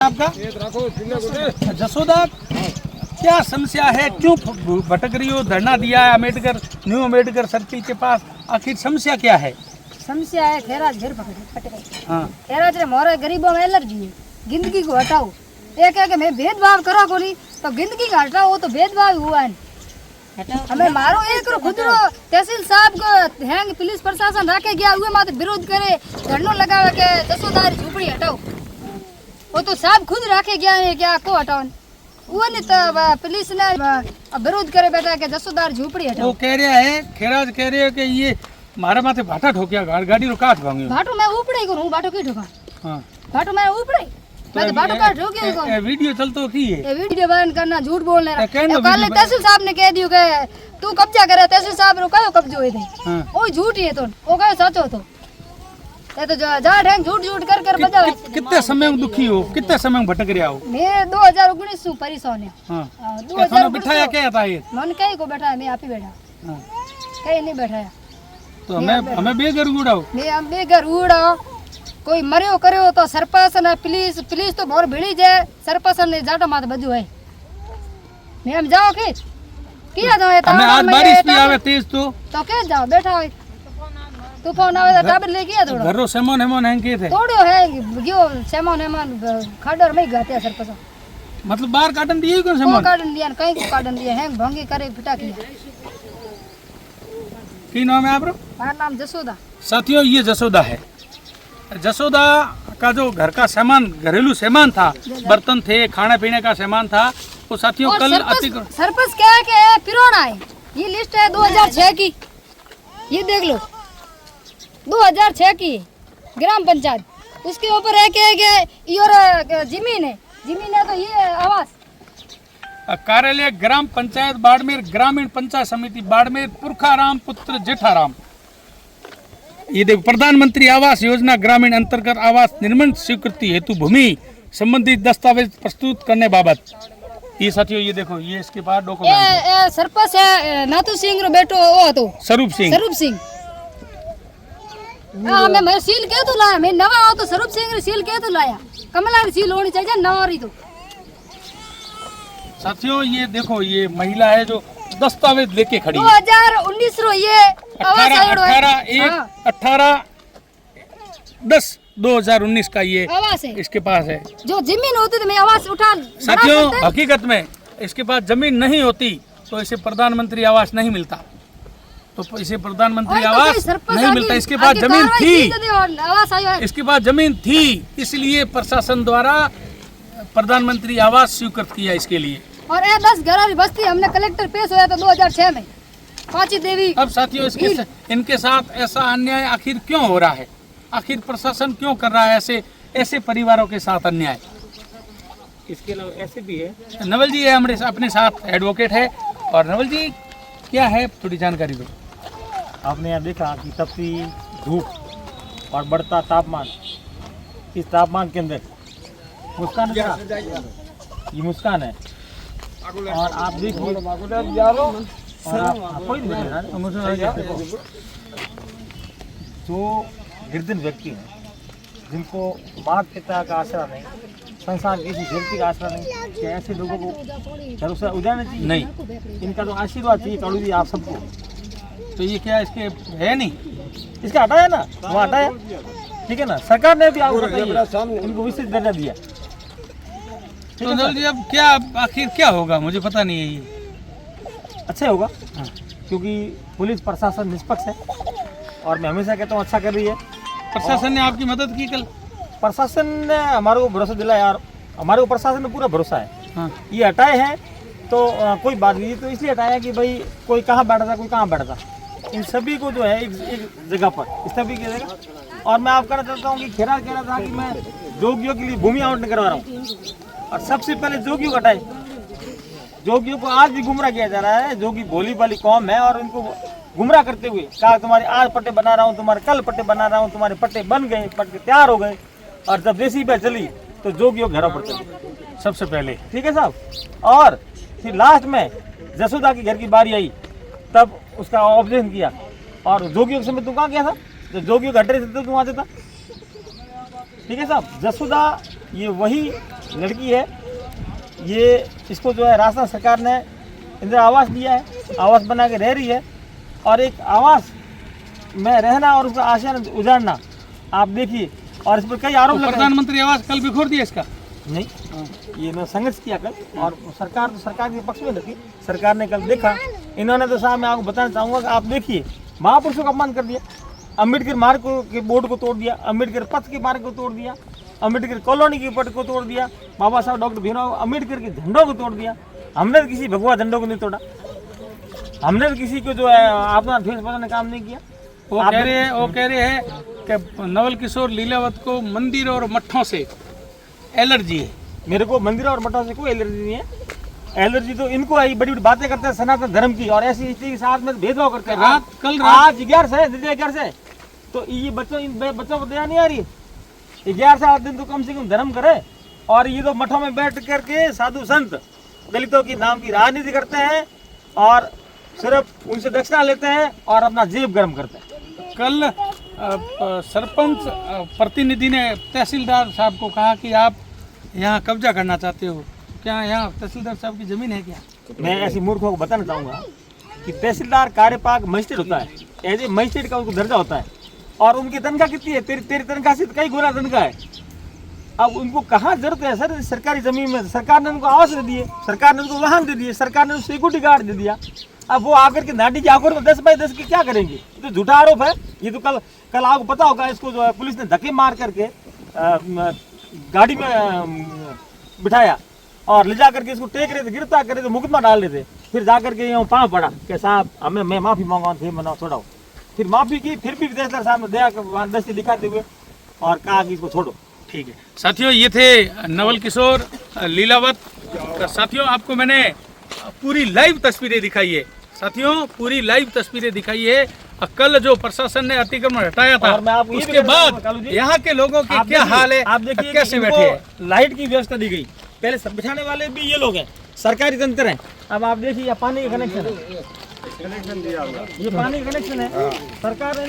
आपका जसोदा क्या समस्या है, क्यों भटक रही हो? धरना दिया है अम्बेडकर न्यू अम्बेडकर सर्किल के पास, आखिर समस्या क्या है? समस्या है खेराज घर पकड़े। हाँ खेराज रे मोरे गरीबों में एलर्जी है। जिंदगी को हटाओ, एक है कि मैं भेदभाव करा को नहीं तो जिंदगी का हटाओ तो भेदभाव हुआ है। हमें मारो एक खुद तहसील साहब को हैंग पुलिस प्रशासन रखे गया हुए माते विरोध करे धरनो लगावे के जसोदार झूपड़ी हटाओ। वो तो साहब खुद रखे गया है क्या को हटाओ वो नहीं तो पुलिस ने विरोध करे बैठा के जसोदार झूपड़ी हटाओ। वो कह रहा है, खेराज कह रहे हो कि ये मारे माथे भाटा ठोकिया गाड़ी रो काट भांगे भाटो मैं ऊपड़े करूं भाटो की ठोका। हां भाटो मैं ऊपड़े मैं तो भाटो का ठोके को वीडियो चलतो की है ये वीडियो बयान करना झूठ बोलने रहा। कल तहसील साहब ने कह दियो के तू कब्जा करे तहसील साहब रो कयो कब्जो होए थे ओ झूठ ही है तो ओ कयो सचो तो ये तो जा ढंग झूठ झूठ कर बजावे। कितने समय में दुखी हो, कितने समय में भटक रहा हो? मैं 2019 से परेशान है। हां 2000 बिठाया क्या था ये? मन कहीं को बैठा है, मैं आप ही बैठा। हां कहीं नहीं बैठाया तो हमें बेघर उड़ाओ। मैं हम बेघर उड़ाओ कोई मरियो करियो तो सरपंच ने पुलिस तो बहुत भिड़ी जाए सरपंच ने जाटो मात बजू है। मैं हम जाओ के किया जाओ हमें आज बारिश भी आवे तेज तो के जाओ बैठा हो तूफान आवे तो टाबर ले गया थोड़ा घरो सेमोन हेमोन हैं के थे तोड़ियो है गयो सेमोन हेमोन खडर में गाते सरपंच मतलब बाहर काटन दिए कौन सेमोन काटन दिया कहीं को काटन दिया है भंगी करे फिटा किया। की नाम है आपरो? मेरा नाम जसोदा। साथियों ये जसोदा है। जसोदा का जो घर का सामान घरेलू सामान था, बर्तन थे, खाने पीने का सामान था, वो साथियों कल सरपंच क्या है कि फिरौना है। ये लिस्ट है 2006 की, ये देख लो 2006 की ग्राम पंचायत, उसके ऊपर है कि और जमीन है तो ये आवास कार्यालय ग्राम पंचायत बाड़मेर ग्रामीण पंचायत समिति बाड़मेर पुरखाराम पुत्र जेठाराम। ये देखो प्रधानमंत्री आवास योजना ग्रामीण अंतर्गत आवास निर्माण स्वीकृति हेतु भूमि संबंधित दस्तावेज प्रस्तुत करने बाबत। ये साथियों ये देखो ये इसके बाद डॉक्यूमेंट सरपंच है नाथू सिंह रो बेटो वो तो स्वरूप सिंह हाँ मैं सील के तो लाया मैं नवा हो तो स्वरूप सिंह रे सील के तो लाया कमला री सील होनी चाहिए नवा री तो। साथियों ये देखो ये महिला है जो दस्तावेज लेके खड़ी है 2019 रो ये आवास आयो है 18/10/2019 का ये आवास है इसके पास है। जो जमीन होती तो मैं आवास उठा साथियों हकीकत में इसके पास जमीन नहीं होती तो इसे प्रधानमंत्री आवास नहीं मिलता, तो इसे प्रधानमंत्री आवास नहीं मिलता। इसके पास जमीन थी, इसके पास जमीन थी, इसलिए प्रशासन द्वारा प्रधानमंत्री आवास स्वीकृत किया इसके लिए। और 10 घर बस्ती हमने कलेक्टर पेश हुआ था 2006 में पांची देवी। अब साथियों इनके साथ ऐसा अन्याय आखिर क्यों हो रहा है? आखिर प्रशासन क्यों कर रहा है ऐसे परिवारों के साथ अन्याय? इसके अलावा ऐसे भी है। नवल जी है हमारे अपने साथ, एडवोकेट है। और नवल जी क्या है थोड़ी जानकारी दो। आपने यहाँ देखा कि तपती धूप और बढ़ता तापमान, इस तापमान के अंदर मुस्कान ये मुस्कान है और आप देखिए जो गिरदन व्यक्ति हैं जिनको माता पिता का आसरा नहीं, संसार किसी व्यक्ति का आसरा नहीं, क्या ऐसे लोगों को भरोसा उजाड़ना चाहिए? नहीं, इनका तो आशीर्वाद चाहिए कालू जी आप सबको। तो ये क्या इसके है नहीं, इसका हटाया ना, वो हटाया ठीक है ना, सरकार ने भी आपको इनको विशेष दर्जा दिया। तो नवल जी अब क्या आखिर क्या होगा मुझे पता नहीं है। ये अच्छा होगा क्योंकि पुलिस प्रशासन निष्पक्ष है और मैं हमेशा कहता हूँ अच्छा कर रही है। प्रशासन ने आपकी मदद की कल? प्रशासन ने हमारे को भरोसा दिलाया यार, हमारे को प्रशासन में पूरा भरोसा है। हाँ। ये हटाए हैं तो कोई बात नहीं, तो इसलिए हटाया कि भाई कोई कहाँ बैठा था कोई कहाँ बैठा था, इन सभी को जो है एक जगह पर इस सभी की जगह। और मैं आप कहना चाहता हूँ कि खेरा कह रहा था कि मैं जोगियों के लिए भूमि आवंटन करवा रहा हूँ और सबसे पहले जोगियों को हटाए। जोगियों को आज भी गुमराह किया जा रहा है, जोगी भोली वाली कौम है और उनको गुमराह करते हुए कहा तुम्हारे आज पट्टे बना रहा हूँ, तुम्हारे कल पट्टे बना रहा हूँ, तुम्हारे पट्टे बन गए, पट्टे तैयार हो गए। और जब देसी पे चली तो जोगियों घरों पर चली सबसे पहले, ठीक है साहब। और फिर लास्ट में जसोदा के घर की बारी आई तब उसका ऑब्जर्वेशन किया और जोगियों के समय तू कहाँ गया था? जब जोगियों घट रहे थे तो तू वहाँ था। ठीक है साहब, जसोदा ये वही लड़की है, ये इसको जो है राजस्थान सरकार ने इंदिरा आवास दिया है, आवास बना के रह रही है। और एक आवास में रहना और उसका आशय उजाड़ना, आप देखिए। और इस पर कई आरोप लग रहे हैं। प्रधानमंत्री आवास कल बिखोर दिया इसका। नहीं, ये मैं संघर्ष किया कल, और सरकार तो सरकार के पक्ष में लगी। सरकार ने कल देखा, इन्होंने तो साहब मैं आपको बताना चाहूँगा कि आप देखिए, महापुरुषों का अपमान कर दिया, अम्बेडकर मार्ग के बोर्ड को तोड़ दिया, अम्बेडकर पथ के मार्ग को तोड़ दिया, अम्बेडकर कॉलोनी के पट को तोड़ दिया, बाबा साहब डॉक्टर भीमराव अम्बेडकर के झंडों को तोड़ दिया। हमने तो किसी भगवा झंडों को नहीं तोड़ा, हमने तो किसी को जो है अपना ठेस बजाने काम नहीं किया। वो कह रहे हैं कि नवल किशोर लीलावत को मंदिर और मठों से एलर्जी है। मेरे को मंदिर और मठों से कोई एलर्जी नहीं है। एलर्जी तो इनको है, बड़ी बड़ी बातें करते हैं सनातन धर्म की, और ऐसी स्थिति के साथ में भेदभाव करते हैं। आज 11 से तो ये इन बच्चों को दया नहीं आ रही। 11 से 8 दिन तो कम से कम धर्म करे, और ये तो मठों में बैठ करके साधु संत दलितों की नाम की राजनीति करते हैं, और सिर्फ उनसे दक्षिणा लेते हैं और अपना जेब गर्म करते हैं। कल सरपंच प्रतिनिधि ने तहसीलदार साहब को कहा कि आप यहाँ कब्जा करना चाहते हो, क्या यहाँ तहसीलदार साहब की जमीन है क्या? मैं ऐसे मूर्खों को बताना चाहूँगा कि तहसीलदार कार्यपालक मजिस्ट्रेट होता है, एज ए मजिस्ट्रेट का उनको दर्जा होता है, और उनकी तनख्वाह कितनी है? तेरी तनख्वाह से कई गुना तनख्वाह है। अब उनको कहाँ जरूरत है सर सरकारी जमीन में? सरकार ने उनको आवास दे दिए, सरकार ने उनको वाहन दे दिए, सरकार ने उनको सिक्योरिटी गार्ड दे दिया। अब वो आकर के नाटी की आंखों में 10 बाई 10 के क्या करेंगे? ये तो झूठा आरोप है। ये तो कल आपको पता होगा, इसको जो है पुलिस ने धक्के मार करके गाड़ी में बिठाया और ले जा करके इसको टेक रहे थे, गिरफ्तार कर रहे थे, मुकदमा डाल रहे थे। फिर जा करके यहाँ पाँव पड़ा कि साहब हमें मैं माफ़ी मांगा, फिर मनाओ छोड़ाओ। फिर माफ़ी की, फिर भी तहसीलदार साहब ने दया दस्ती दिखाते हुए और कहा कि इसको छोड़ो। ठीक है साथियों, ये थे नवल किशोर लीलावत। साथियों, आपको मैंने पूरी लाइव तस्वीरें दिखाई है। साथियों, पूरी लाइव तस्वीरें दिखाई है। कल जो प्रशासन ने अतिक्रमण हटाया था, उसके बाद यहाँ के लोगों की क्या हाल है, आप देखिए कैसे बैठे हैं। लाइट की व्यवस्था दी गई, पहले सब बिठाने वाले भी ये लोग हैं, सरकारी तंत्र हैं। अब आप देखिए, पानी का कनेक्शन है, ये पानी का कनेक्शन है, सरकार ने